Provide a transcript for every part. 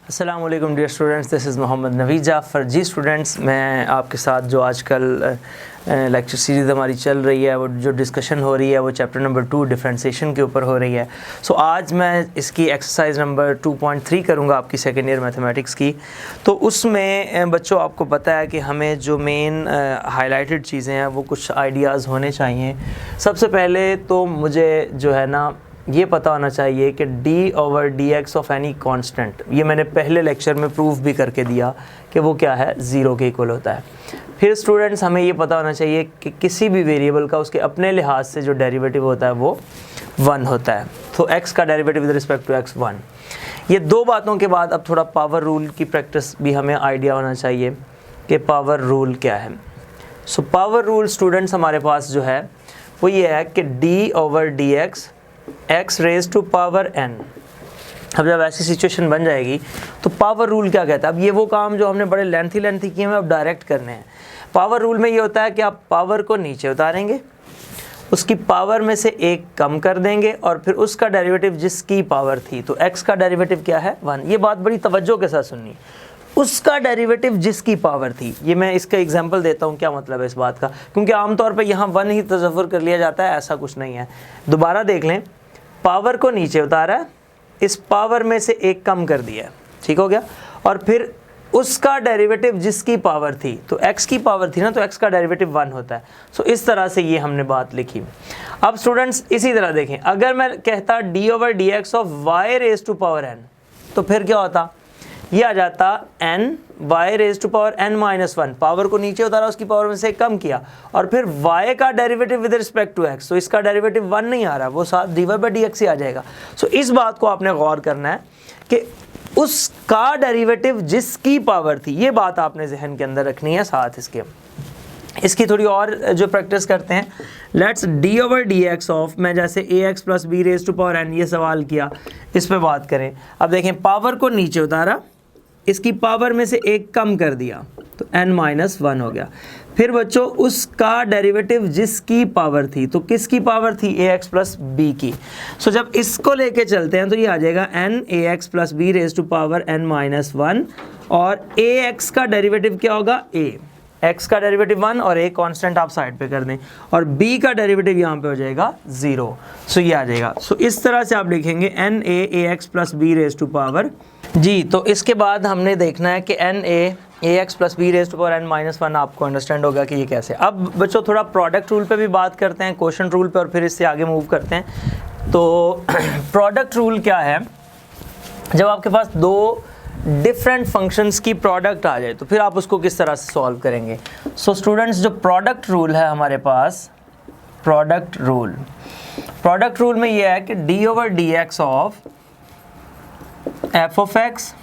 अस्सलाम वालेकुम dear students, this is Mohammad Naveed Jafar. जी स्टूडेंट्स, मैं आपके साथ जो आजकल लेक्चर सीरीज़ हमारी चल रही है, वो जो डिस्कशन हो रही है वो चैप्टर नंबर 2 डिफरेंशिएशन के ऊपर हो रही है। सो आज मैं इसकी एक्सरसाइज नंबर 2.3 करूँगा आपकी सेकेंड ईयर मैथमेटिक्स की। तो उसमें बच्चों आपको पता है कि हमें जो मेन हाईलाइटेड चीज़ें हैं वो कुछ आइडियाज़ होने चाहिए। सबसे पहले तो मुझे जो है ना ये पता होना चाहिए कि d/dx ऑफ एनी कांस्टेंट, ये मैंने पहले लेक्चर में प्रूफ भी करके दिया कि वो क्या है, ज़ीरो के इक्वल होता है। फिर स्टूडेंट्स हमें ये पता होना चाहिए कि किसी भी वेरिएबल का उसके अपने लिहाज से जो डेरिवेटिव होता है वो 1 होता है। तो x का derivative with respect to x 1। ये दो बातों के बाद अब थोड़ा पावर रूल की प्रैक्टिस भी हमें आइडिया होना चाहिए कि पावर रूल क्या है। सो पावर रूल स्टूडेंट्स हमारे पास जो है वो ये है कि d/dx x raise to power n। अब जब ऐसी सिचुएशन बन जाएगी तो पावर रूल क्या कहता है। अब ये वो काम जो हमने बड़े लेंथी किए हैं अब डायरेक्ट करने हैं। पावर रूल में ये होता है कि आप पावर को नीचे उतारेंगे, उसकी पावर में से एक कम कर देंगे और फिर उसका डेरिवेटिव जिसकी पावर थी, तो x का डेरिवेटिव क्या है 1। ये बात बड़ी तवज्जो के साथ सुननी, उसका डेरिवेटिव जिसकी पावर थी। ये मैं इसका एग्जांपल देता हूँ क्या मतलब है इस बात का, क्योंकि आमतौर पे यहाँ 1 ही तसव्वुर कर लिया जाता है, ऐसा कुछ नहीं है। दोबारा देख लें, पावर को नीचे उतारा है, इस पावर में से एक कम कर दिया है, ठीक हो गया, और फिर उसका डेरिवेटिव जिसकी पावर थी, तो x की पावर थी ना, तो x का डेरिवेटिव 1 होता है। सो इस तरह से ये हमने बात लिखी। अब स्टूडेंट्स इसी तरह देखें, अगर मैं कहता d/dx of y raise to power n, तो फिर क्या होता, ये आ जाता n y raise to power n minus 1। Power को नीचे उतारा, उसकी पावर में से कम किया, और फिर y का derivative with respect to x, तो इसका डेरिवेटिव 1 नहीं आ रहा, वो साथ dy/dx ही आ जाएगा। सो इस बात को आपने गौर करना है कि उसका डेरिवेटिव जिसकी पावर थी, ये बात आपने जहन के अंदर रखनी है। साथ इसकी थोड़ी और जो प्रैक्टिस करते हैं, लेट्स d/dx ऑफ, मैं जैसे ax plus b raise to power n ये सवाल किया, इस पे बात करें। अब देखें, पावर को नीचे उतारा, इसकी पावर में से एक कम कर दिया, तो n माइनस 1 हो गया। फिर बच्चों उसका डेरिवेटिव जिसकी पावर थी, तो किसकी पावर थी, ax प्लस b की। सो जब इसको लेके चलते हैं तो ये आ जाएगा n ax plus b raise to power n minus 1, और ax का डेरिवेटिव क्या होगा, a, x का डेरिवेटिव 1 और a कांस्टेंट आप साइड पे कर दें, और b का डेरिवेटिव यहाँ पे हो जाएगा 0। सो ये आ जाएगा। सो इस तरह से आप लिखेंगे n a ax plus b raise to power जी। तो इसके बाद हमने देखना है कि n a ax plus b raise to power n minus 1, आपको अंडरस्टैंड होगा कि ये कैसे। अब बच्चों थोड़ा प्रोडक्ट रूल पे भी बात करते हैं, क्वोशंट रूल पे, और फिर इससे आगे मूव करते हैं। तो प्रोडक्ट रूल क्या है, जब आपके पास दो डिफरेंट फंक्शंस की प्रोडक्ट आ जाए तो फिर आप उसको किस तरह से सॉल्व करेंगे। सो स्टूडेंट्स, जो प्रोडक्ट रूल है हमारे पास, प्रोडक्ट रूल में ये है कि d/dx of f of x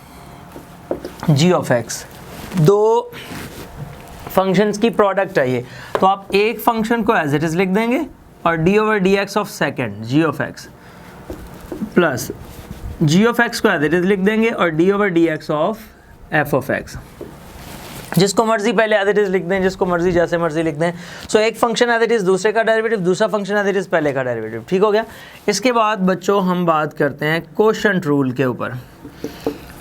g of x, दो फंक्शंस की प्रोडक्ट है ये, तो आप एक फंक्शन को एज इट इज लिख देंगे और d/dx of second g of x plus g of x को एज इट इज लिख देंगे और d/dx of f of x। जिसको मर्जी पहले एज इट इज लिख दें, जिसको मर्जी जैसे मर्जी लिख दें। सो एक फंक्शन एज इट इज, दूसरे का डेरिवेटिव, दूसरा फंक्शन एज इट इज, पहले का डेरिवेटिव, ठीक हो गया। इसके बाद बच्चों हम बात करते हैं क्वोशंट रूल के ऊपर।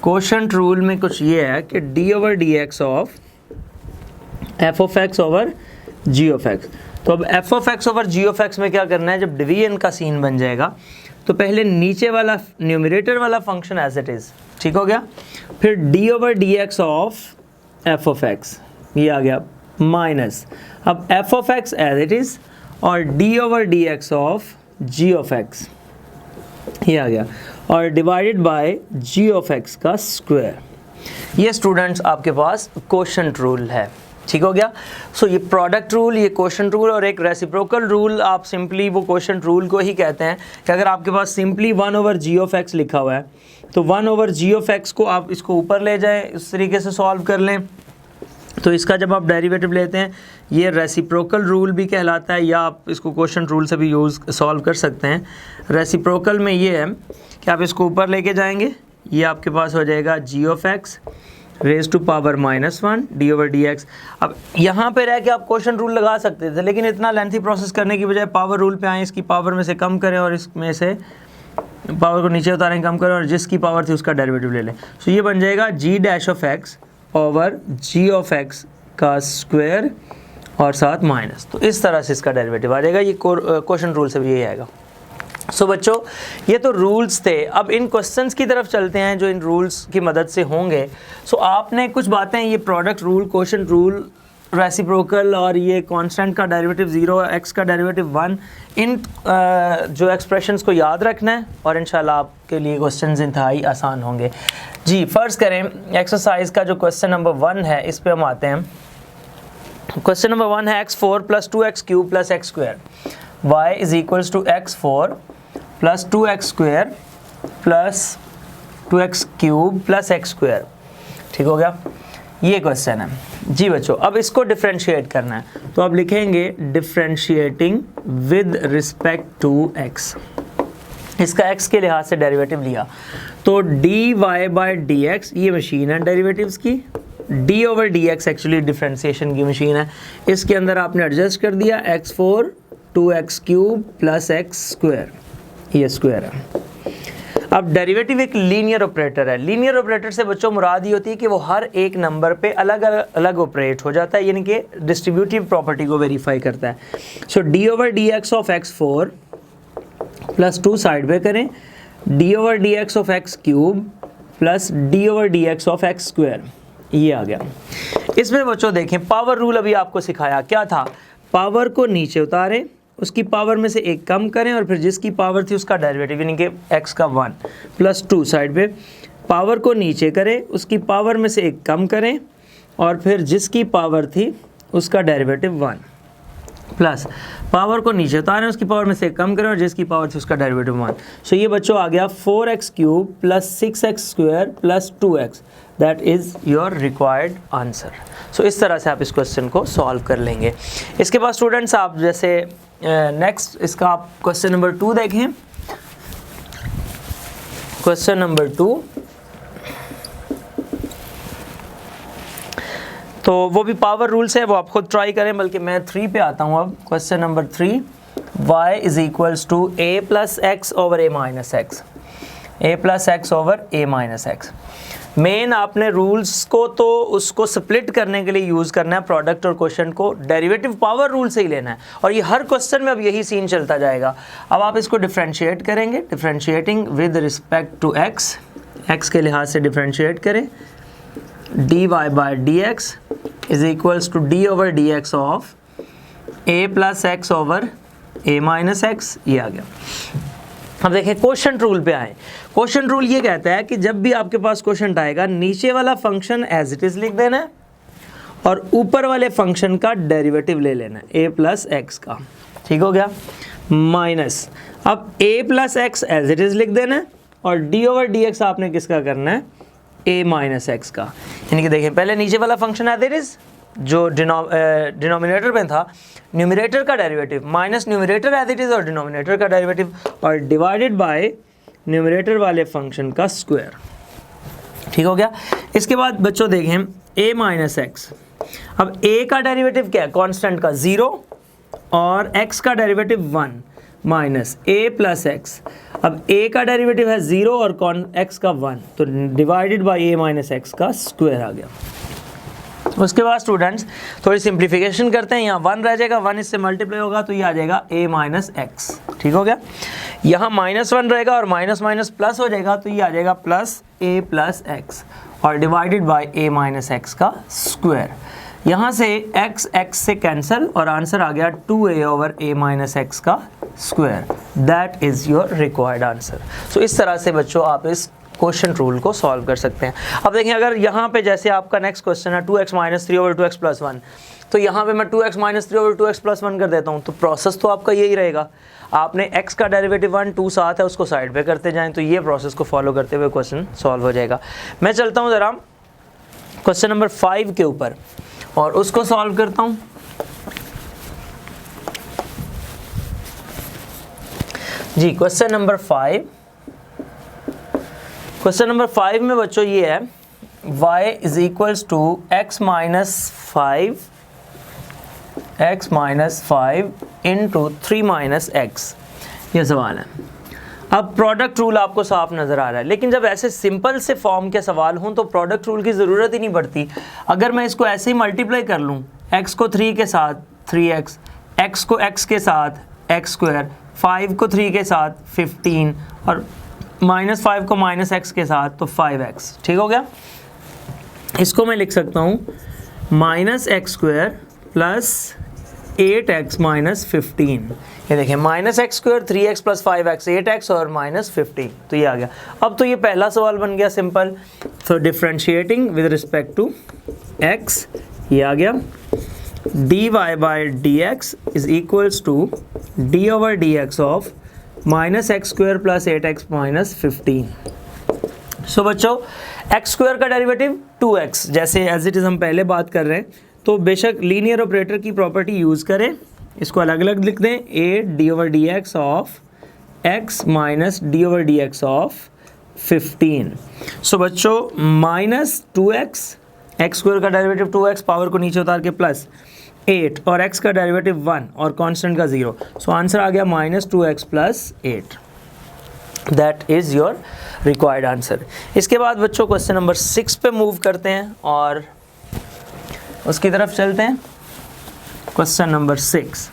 क्वोशंट रूल में कुछ ये है कि d/dx of f of x over g of x। तो अब f of x over g of x में क्या करना है, जब डिवीजन का सीन बन जाएगा तो पहले नीचे वाला न्यूमरेटर वाला फंक्शन एज इट इज, ठीक हो गया, फिर d/dx of f of x, ये आ गया, माइनस अब f of x as it is और d/dx of g of x, ये आ गया, और divided bye g of x का स्क्वायर। ये स्टूडेंट्स आपके पास क्वोशंट रूल है, ठीक हो गया। सो ये प्रोडक्ट रूल, ये क्वोशंट रूल, और एक रेसिप्रोकल रूल, आप सिंपली वो क्वोशंट रूल को ही कहते हैं कि अगर आपके पास सिंपली 1/g ऑफ x लिखा हुआ है तो 1/g ऑफ x को आप इसको ऊपर ले जाएं, इस तरीके से सॉल्व कर लें, तो इसका जब आप डेरिवेटिव लेते हैं ये रेसिप्रोकल रूल भी कहलाता है, या आप इसको क्वोशंट रूल से भी यूज़ सॉल्व कर सकते हैं। रेसिप्रोकल में ये है कि आप इसको ऊपर लेके जाएंगे, ये आपके पास हो जाएगा g of x raise to power -1 d/dx। अब यहाँ पे रह के आप क्वोशंट रूल लगा सकते थे, लेकिन इतना लेंथी प्रोसेस करने की बजाय पावर रूल पे आए, इसकी पावर में से कम करें और इसमें से पावर को नीचे उतारें, कम करें और जिसकी पावर थी उसका डेरिवेटिव ले लें। सो ये बन जाएगा G dash of X over G of X का स्क्वायर और साथ माइनस। तो इस तरह से इसका डेरिवेटिव आ जाएगा। ये क्वेश्चन रूल से भी यही आएगा। सो बच्चों ये तो रूल्स थे। अब इन क्वेश्चंस की तरफ चलते हैं जो इन रूल्स की मदद से होंगे। सो आपने कुछ बातें, ये product rule, quotient rule, reciprocal और ये कांस्टेंट का डेरिवेटिव 0, एक्स का डेरिवेटिव 1, इन जो एक्सप्रेशंस को याद रखना है और इंशाल्लाह आपके लिए क्वेश्चंस इंतहाई आसान होंगे। जी फ़र्ज़ करें एक्सरसाइज का जो क्वेश्चन नंबर 1 है इस पे हम आते हैं। क्वेश्चन नंबर 1 है x4 + 2x³ + x² y is equals to x4 + 2x² + 2x³ + x²। ठीक हो गया, ये क्वेश्चन है। जी बच्चों अब इसको डिफरेंशिएट करना है, तो आप लिखेंगे differentiating with respect to x। इसका x के लिहाज से डेरिवेटिव लिया तो dy/dx, ये मशीन है डेरिवेटिव्स की, d/dx एक्चुअली डिफरेंशिएशन की मशीन है। इसके अंदर आपने एडजस्ट कर दिया x4 2x³ + x², ये स्क्वायर है। अब डेरिवेटिव एक लीनियर ऑपरेटर है। लीनियर ऑपरेटर से बच्चों मुराद ये होती है कि वो हर एक नंबर पे अलग अलग ऑपरेट हो जाता है, यानी कि डिस्ट्रीब्यूटिव प्रॉपर्टी को वेरीफाई करता है। सो d/dx ऑफ x4 + 2 साइड पे करें, d/dx of x³ + d/dx of x², ये आ गया। इसमें बच्चों देखें पावर रूल अभी आपको सिखाया, क्या था, पावर को नीचे उतारें, उसकी पावर में से एक कम करें और फिर जिसकी पावर थी उसका डेरिवेटिव, यानी कि x का 1 + 2 साइड पे पावर को नीचे करें, उसकी पावर में से एक कम करें और फिर जिसकी पावर थी उसका डेरिवेटिव 1 प्लस पावर को नीचे उतारें, उसकी पावर में से एक कम करें और जिसकी पावर थी उसका डेरिवेटिव 1। सो ये बच्चों आ गया 4x³ + 6x² + 2x, that is your required answer. So इस तरह से आप इस क्वेश्चन को सॉल्व कर लेंगे। इसके बाद स्टूडेंट्स आप जैसे नेक्स्ट इसका आप क्वेश्चन नंबर 2 देखें। क्वेश्चन नंबर 2 तो वो भी पावर रूल से है, वो आप खुद ट्राई करें, बल्कि मैं 3 पे आता हूँ अब। Question number 3, y is equals to a + x over a - x, a + x over a - x। Main आपने रूल्स को तो उसको स्प्लिट करने के लिए यूज़ करना है, प्रोडक्ट और क्वेश्चन को डेरिवेटिव पावर रूल से ही लेना है, और ये हर क्वेश्चन में अब यही सीन चलता जाएगा। अब आप इसको डिफरेंशिएट करेंगे, differentiating with respect to x, x के लिहाज से डिफरेंशिएट करें, dy/dx is equals to d/dx of a + x over a - x, ये आ गया। अब देखें क्वोशंट रूल पे आए। क्वोशंट रूल ये कहता है कि जब भी आपके पास क्वोशंट आएगा, नीचे वाला फंक्शन एज इट इज़ लिख देना है और ऊपर वाले फंक्शन का डेरिवेटिव ले लेना है a + x का। ठीक हो गया, माइनस अब a + x as it is लिख देना है और d/dx आपने किसका करना है, a - x का। यानी कि देखें पहले नीचे वाला फंक्शन एज इट इज़ जो डिनोमिनेटर में था, न्यूमरेटर का derivative minus numerator as it is और डिनोमिनेटर का डेरिवेटिव, और डिवाइडेड बाय न्यूमरेटर वाले फंक्शन का स्क्वायर। ठीक हो गया। इसके बाद बच्चों देखें a - x, अब a का डेरिवेटिव क्या है, कांस्टेंट का 0 और x का डेरिवेटिव 1 माइनस a + x। अब a का डेरिवेटिव है 0 और x का 1, तो डिवाइडेड बाय a - x का स्क्वायर आ गया। उसके बाद स्टूडेंट्स थोड़ी सिंप्लीफिकेशन करते हैं, यहाँ 1 रह जाएगा, 1 इससे मल्टीप्लाई होगा तो ये आ जाएगा a - x। ठीक हो गया, यहाँ -1 रहेगा और माइनस माइनस प्लस हो जाएगा तो ये आ जाएगा प्लस a + x और डिवाइडेड बाय a - x का स्क्वायर। यहाँ से x से कैंसिल और आंसर आ गया 2a ओवर a - x का square, that is your required answer. So इस तरह से बच्चों आप इस क्वेश्चन रूल को सॉल्व कर सकते हैं। अब देखें अगर यहाँ पे जैसे आपका नेक्स्ट क्वेश्चन है 2x - 3 ओवर 2x + 1, तो यहाँ पे मैं 2x - 3 ओवर 2x + 1 कर देता हूँ, तो प्रोसेस तो आपका यही रहेगा। आपने x का डेरिवेटिव 1 2 साथ है उसको साइड पे करते जाएं, तो ये प्रोसेस को फॉलो करते हुए क्वेश्चन सॉल्व हो जाएगा। मैं चलता हूँ ज़रा क्वेश्चन नंबर 5 के ऊपर और उसको सॉल्व करता हूँ। जी क्वेश्चन नंबर 5, क्वेश्चन नंबर 5 में बच्चों ये है y is equals to x - 5 into 3 - x, ये सवाल है। अब प्रोडक्ट रूल आपको साफ नज़र आ रहा है, लेकिन जब ऐसे सिंपल से फॉर्म के सवाल हों तो प्रोडक्ट रूल की ज़रूरत ही नहीं पड़ती। अगर मैं इसको ऐसे ही मल्टीप्लाई कर लूँ, x को 3 के साथ 3x, x को x के साथ x², 5 को 3 के साथ 15 और -5 को -x के साथ तो 5x, ठीक हो गया। इसको मैं लिख सकता हूँ -x² प्लस 8x माइनस 15। ये देखिए -x², 3x plus 5x 8x और -15, तो ये आ गया। अब तो ये पहला सवाल बन गया सिंपल। तो differentiating with respect to x, ये आ गया dy by dx is equals to d/dx of -x² plus 8x minus 15। So बच्चों x² का डेरिवेटिव 2x, जैसे एज इट इज़ हम पहले बात कर रहे हैं, तो बेशक लीनियर ऑपरेटर की प्रॉपर्टी यूज़ करें, इसको अलग अलग लिख दें, a d/dx of x minus d/dx of 15। So बच्चों -2x, x² का डेरिवेटिव 2x, पावर को नीचे उतार के प्लस 8 और x का डेरिवेटिव 1 और कांस्टेंट का 0। सो आंसर आ गया -2x plus 8। That is your required answer. इसके बाद बच्चों क्वेश्चन नंबर 6 पे मूव करते हैं और उसकी तरफ चलते हैं। क्वेश्चन नंबर 6,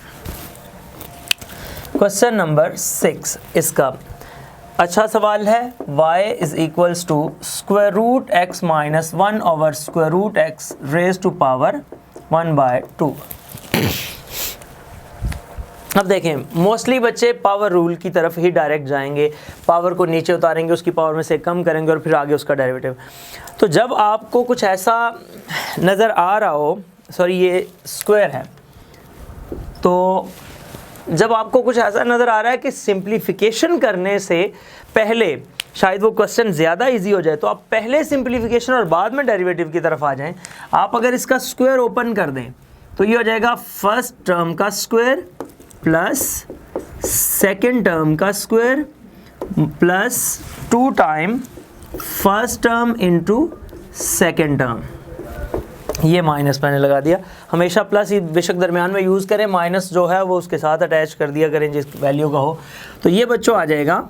क्वेश्चन नंबर 6 इसका अच्छा सवाल है। y is equals to √x minus 1 over √x raise to power 1/2। अब देखें, मोस्टली बच्चे पावर रूल की तरफ ही डायरेक्ट जाएंगे, पावर को नीचे उतारेंगे, उसकी पावर में से कम करेंगे और फिर आगे उसका डेरिवेटिव। तो जब आपको कुछ ऐसा नज़र आ रहा हो, सॉरी ये स्क्वायर है, तो जब आपको कुछ ऐसा नज़र आ रहा है कि सिंप्लीफिकेशन करने से पहले शायद वो क्वेश्चन ज़्यादा इजी हो जाए, तो आप पहले सिंप्लीफिकेशन और बाद में डेरिवेटिव की तरफ आ जाएं। आप अगर इसका स्क्वायर ओपन कर दें तो ये हो जाएगा फर्स्ट टर्म का स्क्वायर प्लस सेकेंड टर्म का square plus 2 time first term into second term. ये माइनस मैंने लगा दिया, हमेशा प्लस ही बेशक दरमियान में यूज़ करें, माइनस जो है वो उसके साथ अटैच कर दिया करें जिस वैल्यू का हो। तो ये बच्चों आ जाएगा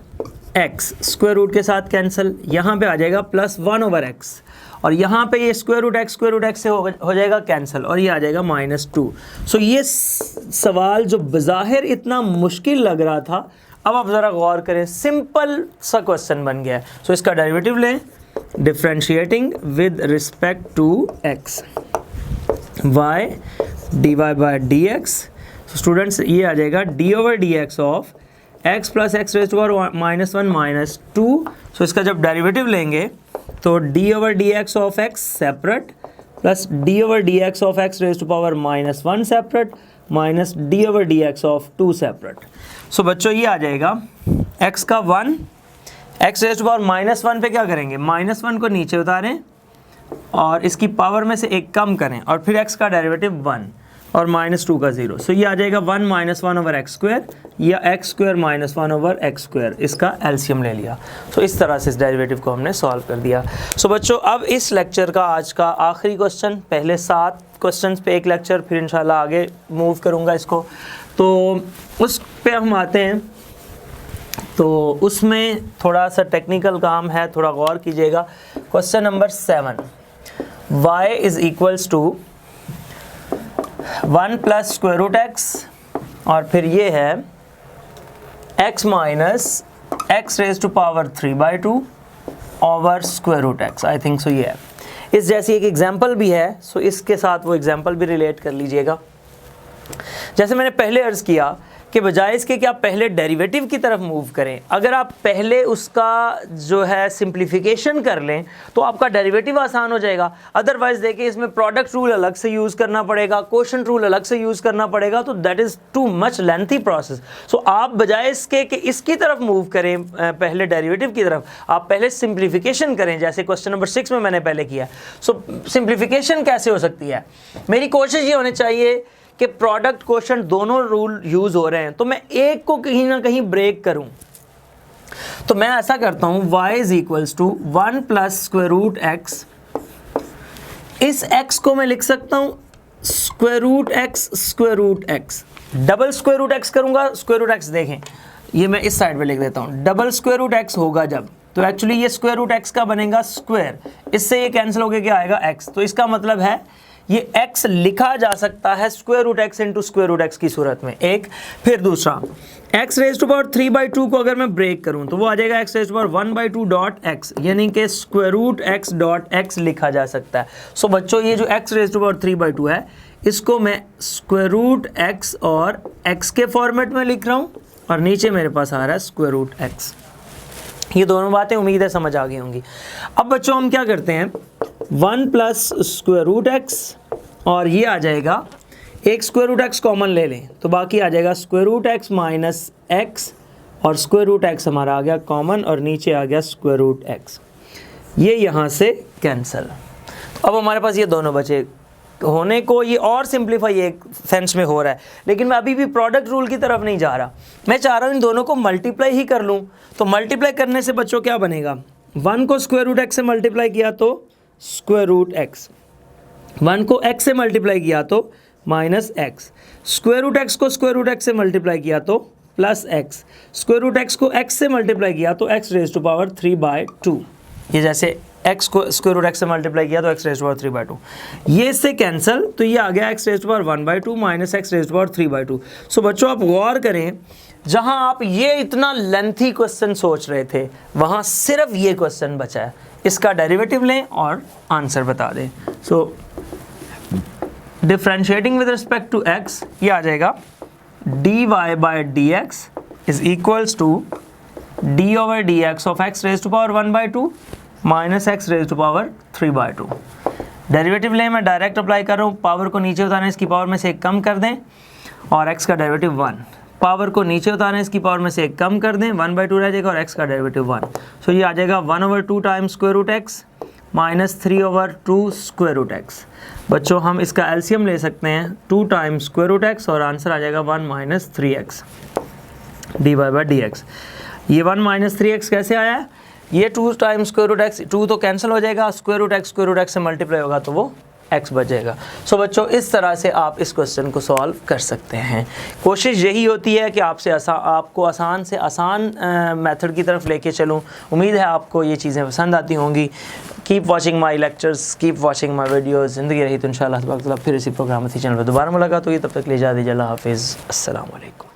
x, स्क्वायर रूट के साथ कैंसिल, यहाँ पे आ जाएगा +1/x और यहाँ पे ये स्क्वायर रूट x से हो जाएगा कैंसिल और ये आ जाएगा -2। सो ये सवाल जो बज़ाहिर इतना मुश्किल लग रहा था, अब आप ज़रा गौर करें, सिंपल सा क्वेश्चन बन गया है। सो इसका डेरिवेटिव लें, differentiating with respect to x, y dy by dx। So students ये आ जाएगा d/dx of x plus X raise to power -1 -2। So इसका जब डेरिवेटिव लेंगे तो d/dx of x separate plus d/dx of x raise to power -1 separate minus d/dx of 2 separate. So बच्चों ये आ जाएगा x का 1, x रेज टू पावर -1 पे क्या करेंगे, -1 को नीचे उतारें और इसकी पावर में से एक कम करें और फिर x का डेरिवेटिव 1 और -2 का 0। सो ये आ जाएगा 1 - 1/x² या x² - 1/x², इसका एलसीएम ले लिया। सो इस तरह से इस डेरिवेटिव को हमने सॉल्व कर दिया। सो बच्चों अब इस लेक्चर का आज का आखिरी क्वेश्चन, पहले 7 क्वेश्चंस पे एक लेक्चर, फिर इंशाल्लाह आगे मूव करूँगा इसको, तो उस पे हम आते हैं। तो उसमें थोड़ा सा टेक्निकल काम है, थोड़ा गौर कीजिएगा। Question number 7, y is equals to 1 plus square root x और फिर ये है x minus x raise to power 3/2 over square root x। I think so ये है। इस जैसी एक एग्जांपल भी है, सो इसके साथ वो एग्जांपल भी रिलेट कर लीजिएगा। जैसे मैंने पहले अर्ज़ किया कि बजाय इसके कि आप पहले डेरिवेटिव की तरफ मूव करें, अगर आप पहले उसका जो है सिंप्लीफिकेशन कर लें तो आपका डेरिवेटिव आसान हो जाएगा। अदरवाइज़ देखिए इसमें प्रोडक्ट रूल अलग से यूज़ करना पड़ेगा, क्वोशंट रूल अलग से यूज़ करना पड़ेगा, तो that is too much lengthy process. So आप बजाय इसके कि इसकी तरफ मूव करें पहले डेरिवेटिव की तरफ, आप पहले सिंप्लीफिकेशन करें, जैसे क्वेश्चन नंबर 6 में मैंने पहले किया। सो सिंप्लीफिकेशन कैसे हो सकती है, मेरी कोशिश ये होनी चाहिए कि प्रोडक्ट क्वोशंट दोनों रूल यूज़ हो रहे हैं तो मैं एक को कहीं ना कहीं ब्रेक करूं। तो मैं ऐसा करता हूं, y is equals to 1 plus square root x। इस x को मैं लिख सकता हूं square root x, double square root x करूंगा। स्क्वायर रूट x देखें, ये मैं इस साइड पे लिख देता हूँ, डबल स्क्वायर रूट एक्स होगा जब, तो एक्चुअली ये स्क्वायर रूट एक्स का बनेगा स्क्वायर, इससे ये कैंसिल होकर क्या आएगा एक्स। तो इसका मतलब है ये x लिखा जा सकता है square root x into square root x की सूरत में, एक। फिर दूसरा, x रेज टू पावर 3/2 को अगर मैं ब्रेक करूं तो वो आ जाएगा x raise to power 1/2 dot x, यानी कि square root x dot x लिखा जा सकता है। सो बच्चों ये जो x रेज टू पावर 3/2 है इसको मैं स्क्वायर रूट x और x के फॉर्मेट में लिख रहा हूँ, और नीचे मेरे पास आ रहा है स्क्वायर रूट x। ये दोनों बातें उम्मीद है समझ आ गई होंगी। अब बच्चों हम क्या करते हैं, 1 प्लस स्क्वायर रूट एक्स, और ये आ जाएगा, एक स्क्वायर रूट एक्स कॉमन ले लें तो बाकी आ जाएगा square root x minus x, और स्क्वायर रूट एक्स हमारा आ गया कॉमन, और नीचे आ गया स्क्वायर रूट एक्स। ये यहाँ से कैंसिल। अब हमारे पास ये दोनों बचे, होने को ये और सिंप्लीफाई एक सेंस में हो रहा है, लेकिन मैं अभी भी प्रोडक्ट रूल की तरफ नहीं जा रहा, मैं चाह रहा हूँ इन दोनों को मल्टीप्लाई ही कर लूँ। तो मल्टीप्लाई करने से बच्चों क्या बनेगा, 1 को स्क्वायर रूट एक्स से मल्टीप्लाई किया तो स्क्वायर रूट एक्स, 1 को x से मल्टीप्लाई किया तो minus x, square root x को स्क्वायर रूट एक्स से मल्टीप्लाई किया तो plus x, square root x को x से मल्टीप्लाई किया तो x रेज टू पावर 3/2। ये जैसे x को स्क्वायर रूट एक्स से मल्टीप्लाई किया तो x रेज टू पावर 3/2, ये इससे कैंसिल, तो ये आ गया x raise to power 1/2 minus x raise to power 3/2। So बच्चों आप गौर करें, जहां आप ये इतना लेंथी क्वेश्चन सोच रहे थे वहां सिर्फ ये क्वेश्चन बचा है, इसका डेरिवेटिव लें और आंसर बता दें। So differentiating with respect to x, ये आ जाएगा dy/dx is equals to d/dx of x raise to power 1/2 minus x raise to power 3/2। Derivative लें, मैं डायरेक्ट अप्लाई कर रहा हूँ, पावर को नीचे उतारें इसकी पावर में से एक कम कर दें, और x का डेरिवेटिव 1, पावर को नीचे उतारें इसकी पावर में से एक कम कर दें, 1/2 रह जाएगा, और x का डेरिवेटिव 1। सो ये आ जाएगा 1/2 times square root x minus 3/2 square root x. बच्चों हम इसका एलसीएम ले सकते हैं, 2 टाइम्स स्क्वायर रूट एक्स, और आंसर आ जाएगा 1 माइनस 3x dy/dx। ये 1 माइनस 3x कैसे आया है, ये 2 टाइम्स स्क्वायर रूट एक्स, 2 तो कैंसिल हो जाएगा, स्क्वायर रूट एक्स से मल्टीप्लाई होगा तो वो x बचेगा। सो बच्चों इस तरह से आप इस क्वेश्चन को सॉल्व कर सकते हैं। कोशिश यही होती है कि आपको आसान से आसान मेथड की तरफ लेके चलूँ। उम्मीद है आपको ये चीज़ें पसंद आती होंगी। Keep watching my lectures, keep watching my videos. ज़िंदगी रही तो इंशाअल्लाह तबारक व तआला फिर इसी प्रोग्राम में चैनल पर दोबारा मुलाकात होगी। तब तक ले जा दीजिए, अल्लाह हाफिज़, अस्सलाम वालेकुम।